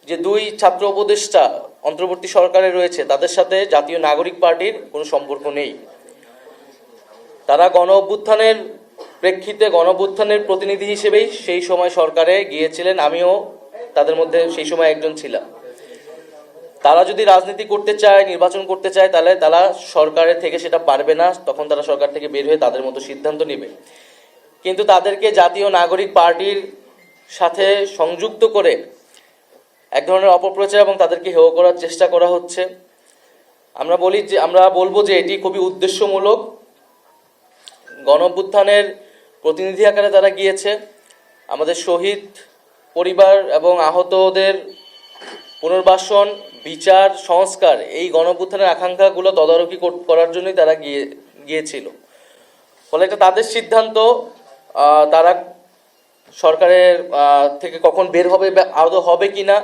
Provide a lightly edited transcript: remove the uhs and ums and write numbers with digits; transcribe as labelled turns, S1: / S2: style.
S1: যে দুই ছাত্র উপদেষ্টা অন্তর্বর্তী সরকারে রয়েছে তাদের সাথে জাতীয় নাগরিক পার্টির কোনো সম্পর্ক নেই। তারা গণ অভ্যুত্থানের প্রেক্ষিতে গণ অভ্যুত্থানের প্রতিনিধি হিসেবেই সেই সময় সরকারে গিয়েছিলেন, আমিও তাদের মধ্যে সেই সময় একজন ছিলাম। তারা যদি রাজনীতি করতে চায়, নির্বাচন করতে চায়, তাহলে তারা সরকারের থেকে সেটা পারবে না, তখন তারা সরকার থেকে বের হয়ে তাদের মতো সিদ্ধান্ত নেবে। কিন্তু তাদেরকে জাতীয় নাগরিক পার্টির সাথে সংযুক্ত করে এক ধরনের অপপ্রচার এবং তাদেরকে হেয় করার চেষ্টা করা হচ্ছে। আমরা বলবো যে এটি খুবই উদ্দেশ্যমূলক। গণ অভ্যুত্থানের প্রতিনিধি আকারে তারা গিয়েছে। আমাদের শহীদ পরিবার এবং আহতদের পুনর্বাসন, বিচার, সংস্কার, এই গণ অভ্যুত্থানের আকাঙ্ক্ষাগুলো তদারকি করার জন্যই তারা গিয়েছিল। ফলে এটা তাদের সিদ্ধান্ত, তারা সরকারের থেকে কখন বের হবে, আদৌ হবে কিনা